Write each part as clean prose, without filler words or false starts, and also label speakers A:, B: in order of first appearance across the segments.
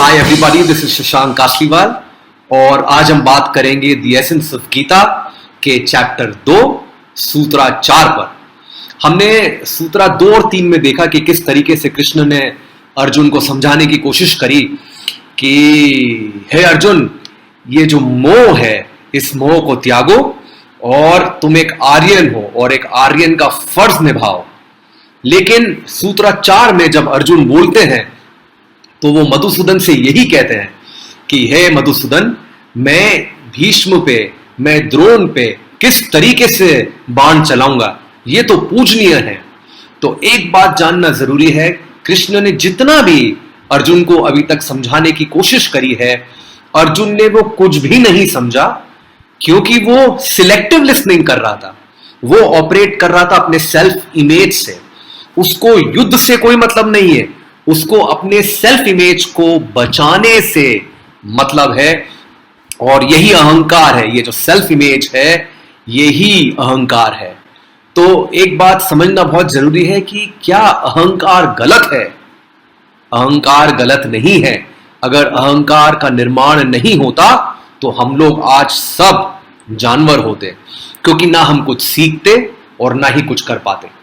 A: Hi everybody, this is Shashank Kasliwal और आज हम बात करेंगे द एसेंस ऑफ गीता के चैप्टर 2 सूत्रा 4 पर। हमने सूत्रा 2 और 3 में देखा कि किस तरीके से कृष्ण ने अर्जुन को समझाने की कोशिश करी कि हे अर्जुन, ये जो मोह है इस मोह को त्यागो और तुम एक आर्यन हो और एक आर्यन का फर्ज निभाओ। लेकिन सूत्रा 4 में जब अर्जुन बोलते हैं तो वो मधुसूदन से यही कहते हैं कि हे मधुसूदन, मैं भीष्म पे, मैं द्रोण पे किस तरीके से बाण चलाऊंगा, ये तो पूजनीय है। तो एक बात जानना जरूरी है, कृष्ण ने जितना भी अर्जुन को अभी तक समझाने की कोशिश करी है, अर्जुन ने वो कुछ भी नहीं समझा, क्योंकि वो सिलेक्टिव लिसनिंग कर रहा था। वो ऑपरेट कर रहा था अपने सेल्फ इमेज से। उसको युद्ध से कोई मतलब नहीं है, उसको अपने सेल्फ इमेज को बचाने से मतलब है। और यही अहंकार है, ये जो सेल्फ इमेज है यही अहंकार है। तो एक बात समझना बहुत जरूरी है कि क्या अहंकार गलत है? अहंकार गलत नहीं है। अगर अहंकार का निर्माण नहीं होता तो हम लोग आज सब जानवर होते, क्योंकि ना हम कुछ सीखते और ना ही कुछ कर पाते।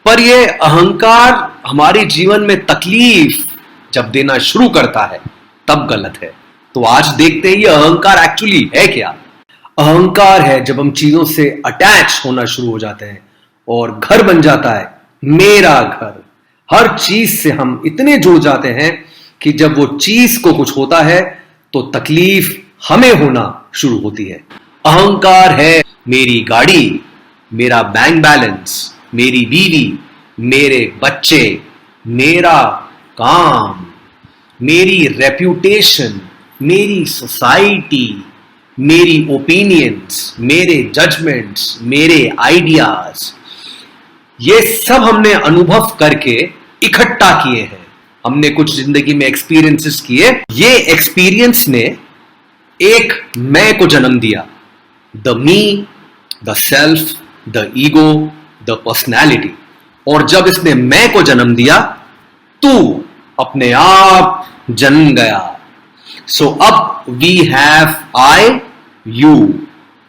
A: पर यह अहंकार हमारे जीवन में तकलीफ जब देना शुरू करता है तब गलत है। तो आज देखते हैं ये अहंकार एक्चुअली है क्या। अहंकार है जब हम चीजों से अटैच होना शुरू हो जाते हैं और घर बन जाता है मेरा घर। हर चीज से हम इतने जुड़ जाते हैं कि जब वो चीज को कुछ होता है तो तकलीफ हमें होना शुरू होती है। अहंकार है मेरी गाड़ी, मेरा बैंक बैलेंस, मेरी बीवी, मेरे बच्चे, मेरा काम, मेरी रेप्यूटेशन, मेरी सोसाइटी, मेरी ओपिनियंस, मेरे जजमेंट्स, मेरे आइडियाज। ये सब हमने अनुभव करके इकट्ठा किए हैं। हमने कुछ जिंदगी में एक्सपीरियंसेस किए। ये एक्सपीरियंस ने एक मैं को जन्म दिया, the me, the self, the ego, the personality. और जब इसने मैं को जन्म दिया तू अपने आप जन्म गया। सो अब we have I, you,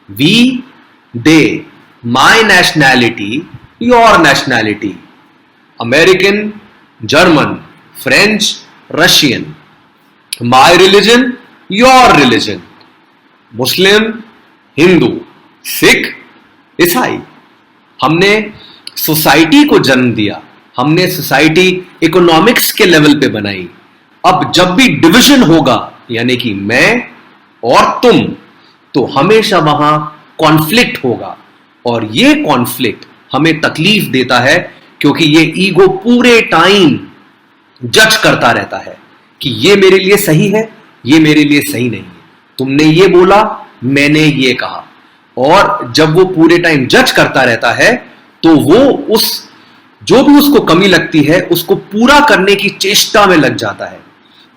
A: we, they, my nationality, your nationality, American, German, French, Russian, my religion, your religion, Muslim, Hindu, Sikh, ईसाई। हमने सोसाइटी को जन्म दिया, हमने सोसाइटी इकोनॉमिक्स के लेवल पे बनाई। अब जब भी डिवीजन होगा, यानी कि मैं और तुम, तो हमेशा वहां कॉन्फ्लिक्ट होगा। और ये कॉन्फ्लिक्ट हमें तकलीफ देता है, क्योंकि ये ईगो पूरे टाइम जज करता रहता है कि ये मेरे लिए सही है, ये मेरे लिए सही नहीं है। तुमने ये बोला, मैंने ये कहा। और जब वो पूरे टाइम जज करता रहता है तो वो उस जो भी उसको कमी लगती है उसको पूरा करने की चेष्टा में लग जाता है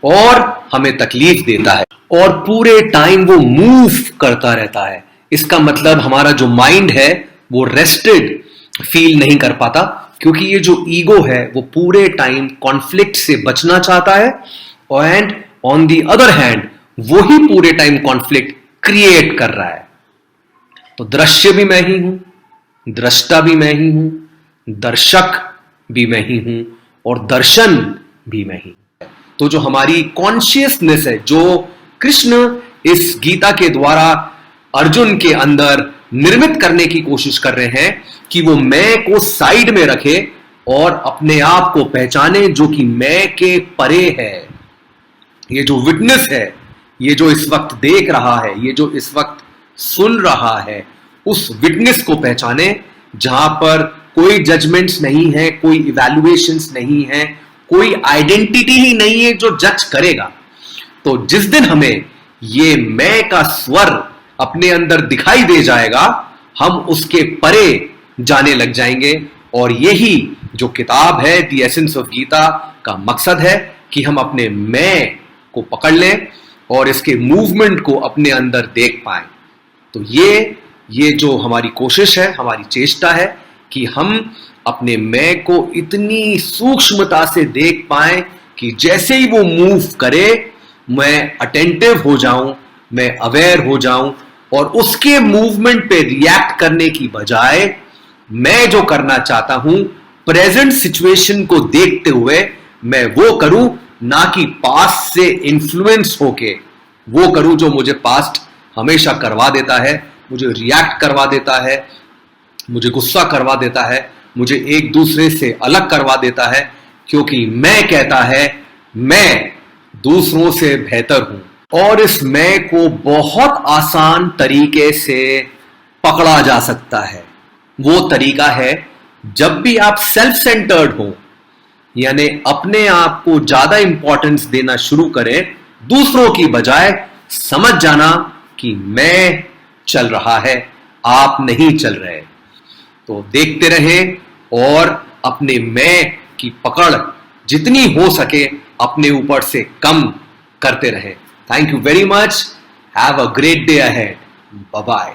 A: और हमें तकलीफ देता है। और पूरे टाइम वो मूव करता रहता है। इसका मतलब हमारा जो माइंड है वो रेस्टेड फील नहीं कर पाता, क्योंकि ये जो ईगो है वो पूरे टाइम कॉन्फ्लिक्ट से बचना चाहता है। And on the other hand वो ही पूरे टाइम कॉन्फ्लिक्ट क्रिएट कर रहा है। तो दृश्य भी मैं ही हूं, दृष्टा भी मैं ही हूं, दर्शक भी मैं ही हूं और दर्शन भी मैं ही। तो जो हमारी कॉन्शियसनेस है, जो कृष्ण इस गीता के द्वारा अर्जुन के अंदर निर्मित करने की कोशिश कर रहे हैं कि वो मैं को साइड में रखे और अपने आप को पहचाने, जो कि मैं के परे है। ये जो विटनेस है, ये जो इस वक्त देख रहा है, ये जो इस वक्त सुन रहा है, उस विटनेस को पहचाने जहां पर कोई जजमेंट्स नहीं है, कोई इवैल्यूएशंस नहीं है, कोई आइडेंटिटी ही नहीं है जो जज करेगा। तो जिस दिन हमें ये मैं का स्वर अपने अंदर दिखाई दे जाएगा, हम उसके परे जाने लग जाएंगे। और यही जो किताब है द एसेंस ऑफ गीता का मकसद है कि हम अपने मैं को पकड़ लें और इसके मूवमेंट को अपने अंदर देख पाएं। तो ये जो हमारी कोशिश है, हमारी चेष्टा है कि हम अपने मैं को इतनी सूक्ष्मता से देख पाएं कि जैसे ही वो मूव करे मैं अटेंटिव हो जाऊं, मैं अवेयर हो जाऊं और उसके मूवमेंट पे रिएक्ट करने की बजाय मैं जो करना चाहता हूं प्रेजेंट सिचुएशन को देखते हुए मैं वो करूं, ना कि पास्ट से इन्फ्लुएंस होके वो करूं जो मुझे पास्ट हमेशा करवा देता है, मुझे रिएक्ट करवा देता है, मुझे गुस्सा करवा देता है, मुझे एक दूसरे से अलग करवा देता है, क्योंकि मैं कहता है मैं दूसरों से बेहतर हूं। और इस मैं को बहुत आसान तरीके से पकड़ा जा सकता है। वो तरीका है जब भी आप सेल्फ सेंटर्ड हो, यानी अपने आप को ज्यादा इंपॉर्टेंस देना शुरू करें दूसरों की बजाय, समझ जाना कि मैं चल रहा है, आप नहीं चल रहे। तो देखते रहें और अपने मैं की पकड़ जितनी हो सके अपने ऊपर से कम करते रहें। Thank you very much. Have a great day ahead. Bye bye.